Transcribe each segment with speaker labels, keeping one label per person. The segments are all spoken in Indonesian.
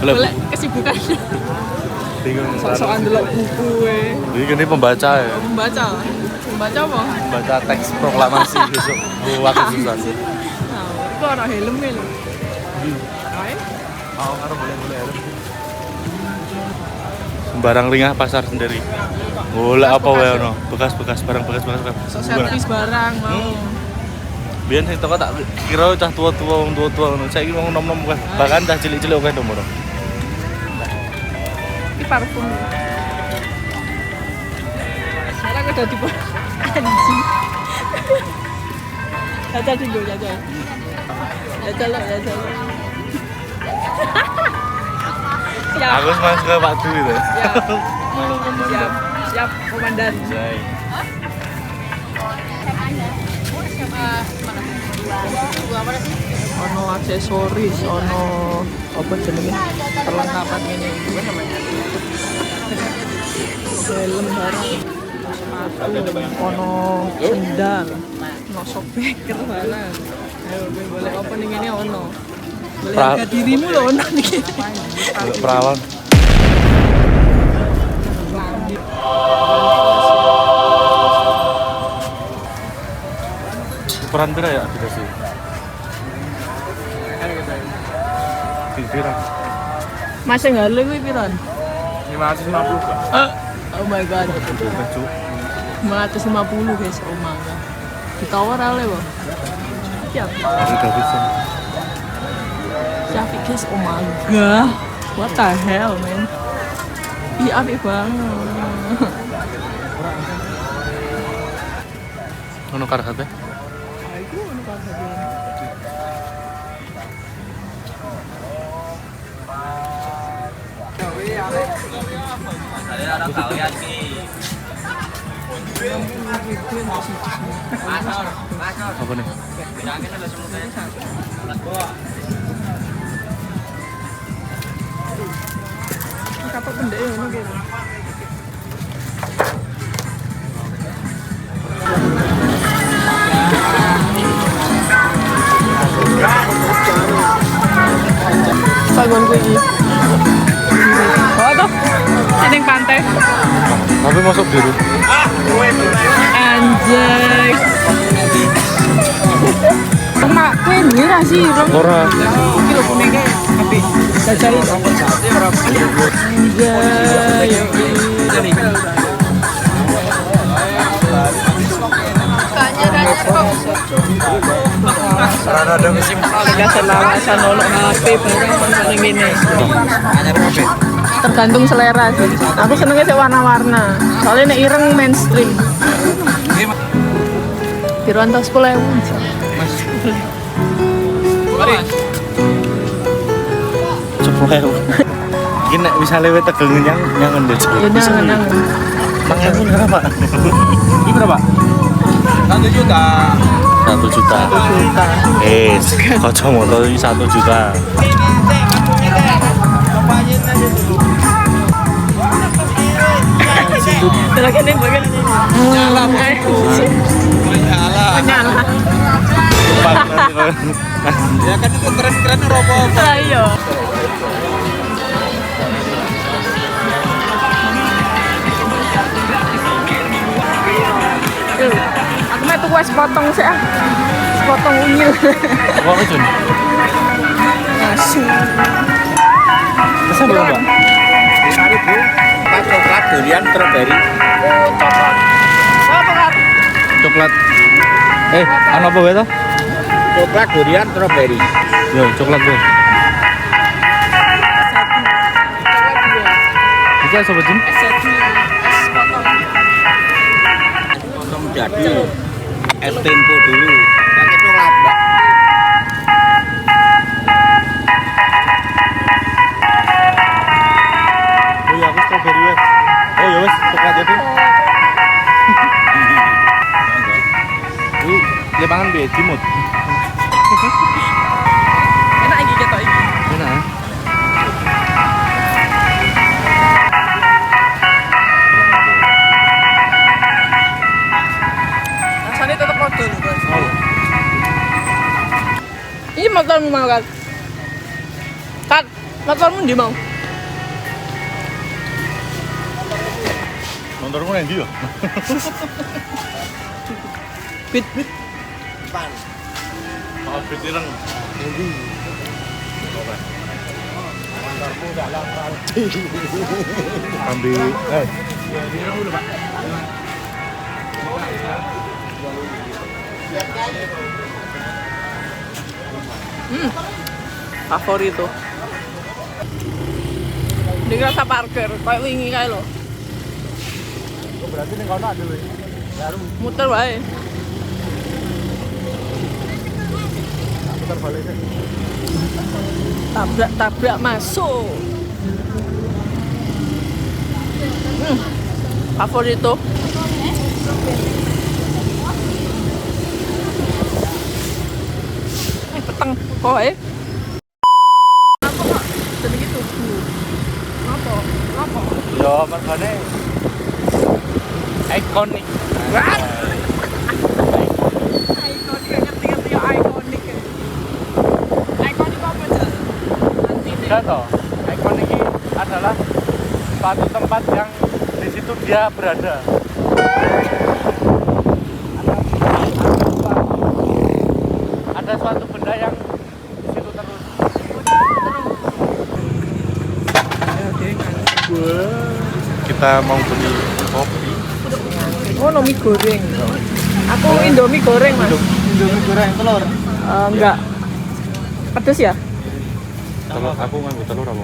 Speaker 1: Boleh kesibukan.
Speaker 2: Bingung.
Speaker 1: Sok-sokan delok buku
Speaker 2: Ini pembaca ya.
Speaker 1: Membaca. Membaca apa?
Speaker 2: Baca teks proklamasi besok. Waktu susah.
Speaker 1: Nah, itu ana helmnya lho. Ae.
Speaker 2: Oh, karo boleh helm. Sembarang ringah pasar sendiri. Golek apa wae ono? Bekas-bekas barang bekas.
Speaker 1: Sok servis barang mau.
Speaker 2: Biyen sing teko tak kira cah tua-tua wong tua-tua ngono. Saiki wong nom-nom bahkan cah cilik-cilik oke nomor.
Speaker 1: Ini parfum. Sekarang udah tipe anjing. Jajal dulu, jajal. Jajal. Siap.
Speaker 2: Aku mas ke Pak Du itu.
Speaker 1: Siap, komandan. Ono aksesoris, ono apa jenenge perlengkapan ini. Helm barang, sepatu, ono sendal, ono sobeker barang. Ayo, boleh opening ini ono. Boleh harga dirimu loh ono nih.
Speaker 2: Perawan. Ukuran berapa ya kita sih? Pikiran.
Speaker 1: Masih nggak lebih piran?
Speaker 2: 550 Pak.
Speaker 1: Oh my god. 550 guys, oh my god. Ditawar ale, Bang. Siap.
Speaker 2: Udah bisa.
Speaker 1: Siap guys, oh my god. What the hell, man? Ih, apik banget.
Speaker 2: Ono karate?
Speaker 1: Aku ono karate.
Speaker 2: Apa nih?
Speaker 1: Kapok pendek ngono gitu. Bangun gue iki. Oh tuh, sini pantai.
Speaker 2: Tapi masuk biru.
Speaker 1: Anjay. Kena kue ini ra sih, Rom.
Speaker 2: Ora.
Speaker 1: Iki lho kuningnya api. Jajari. Anjay.
Speaker 2: Sarana ada musim.
Speaker 1: Kita selawasan nolok HP barang ngene. Tergantung selera sih. Aku senengnya sih warna-warna. Soalnya nek ireng mainstream. Biruan tas 10.000.
Speaker 2: Mari. 10.000. Iki nek misale we tegel nyang ngendel.
Speaker 1: Ya nang.
Speaker 2: Mangan berapa? Ini berapa?
Speaker 3: 1 juta.
Speaker 2: 1 juta. Kacamata ini 1 juta.
Speaker 1: Terakhir nih bagian
Speaker 3: Nyala. Ya kan itu keren-keren rokok.
Speaker 1: Ayo. Aku mau tuh sepotong sih ah. Sepotong unyil.
Speaker 2: Kok itu?
Speaker 1: Asu.
Speaker 2: Pesan berapa?
Speaker 3: 5.000. Pas coklat durian strawberry.
Speaker 1: Oh, coklat. Apa kan?
Speaker 2: Coklat. Anu apa wae to?
Speaker 3: Coklat durian strawberry.
Speaker 2: Yo, coklat gue. Bisa sobat Jin?
Speaker 3: Potong jadi es tempo dulu. Pakai coklat.
Speaker 2: Oh ya, aku strawberry wae. Oh ya wes, coklat jadi. Ini lebangan piye jimut?
Speaker 1: Enak iki ketok iki.
Speaker 2: Enak.
Speaker 1: Rasanya tetep podo lho, Bos. Ini motormu mau kan? Kat. Motormu ndi mau?
Speaker 2: Motormu yang dia.
Speaker 1: Bit.
Speaker 2: Oh, pitirang. Ambil.
Speaker 1: Favorit tuh. Ini rasa parkir, kayak wingi kayak lo.
Speaker 2: Berarti ning kono ada lho.
Speaker 1: Muter wae.
Speaker 2: Putar balik.
Speaker 1: Tabrak masuk. Favorit tuh. Peteng kok apa kok jadi gitu apa
Speaker 2: Yo, mergane ikonik.
Speaker 1: Ikonik ya ikonik apa aja
Speaker 2: Enggak toh. Ikonik ini adalah suatu tempat yang di situ dia berada. Ada suatu benda yang di situ terus. Kita mau beli kopi.
Speaker 1: oh mie goreng aku Indomie goreng mas
Speaker 3: Indomie goreng telur.
Speaker 1: enggak pedes ya
Speaker 2: Telur aku ngambil telur apa?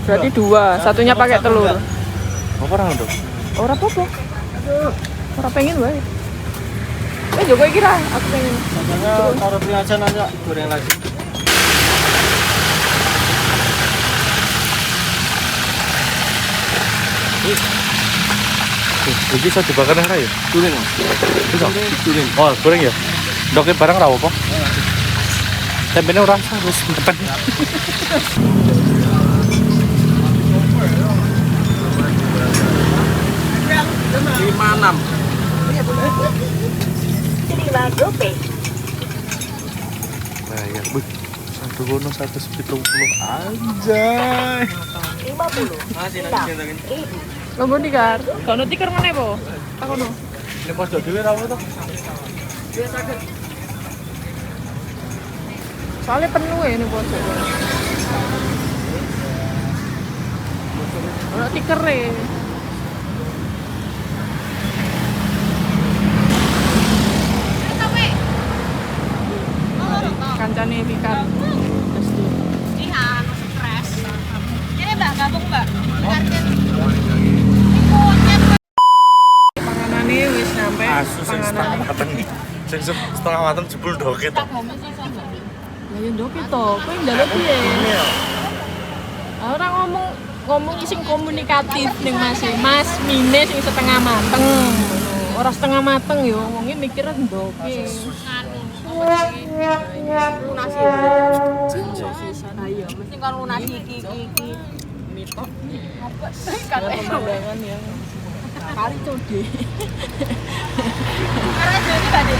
Speaker 1: berarti 2 satunya pakai telur
Speaker 2: Apa orang itu?
Speaker 1: ora apa-apa ora pengen wae Joko iki ra aku pengen
Speaker 3: Katanya kalau beli aja nanti goreng lagi.
Speaker 2: Ini bisa dibakar ya?
Speaker 3: Goreng.
Speaker 2: Bisa?
Speaker 3: Goreng.
Speaker 2: Oh, goreng ya? Dokter barang rawa apa? Tempenya orang harus depan.
Speaker 3: 56.
Speaker 2: Nah ya, wih, satu gono 170 anjay.
Speaker 3: 50.
Speaker 1: Logo tikar. Kono tikar mana po? Aku no.
Speaker 2: Ini pos dhewe ra apa to?
Speaker 1: Soalnya penuh ya ini pojok. Ono tikar e. Kancane tikar. Panganane wis nyampe.
Speaker 2: Asus sing setengah mateng. Sing setengah mateng jebul doke to.
Speaker 1: Lah yo ndok to, kowe njaluk piye? Ora ngomong sing komunikatif ning Mas Mine sing setengah mateng. Ora setengah mateng yo, wonge mikir ndoke. Lunasi. Ayo, mesti kan lunasi iki. Mitok. Kan pemandangan yang kali code. Karena jadi tadi.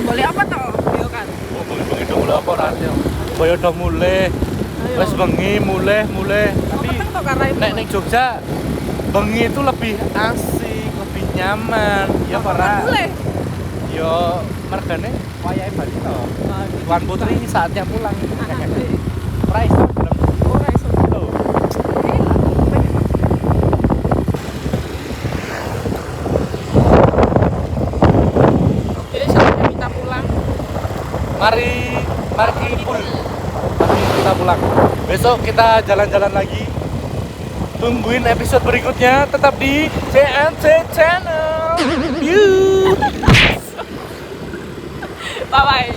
Speaker 1: Boleh apa toh? Yo kan.
Speaker 2: Oh, bengi-bengi dong lho apa rane. Kaya udah mulai. Wes bengi mulai. Tapi
Speaker 1: Peteng toh karena itu.
Speaker 2: nek ning Jogja bengi itu lebih asik, lebih nyaman. Ya para.
Speaker 1: Boleh.
Speaker 2: Yo mergane wayahe bali to. Tuan Putri saatnya pulang. Price to belum.
Speaker 1: Ora iso.
Speaker 2: Tuh.
Speaker 1: Jadi saatnya kita pulang.
Speaker 2: Mari kita pulang. Besok kita jalan-jalan lagi. Tungguin episode berikutnya tetap di CNC Channel.
Speaker 1: Bye bye.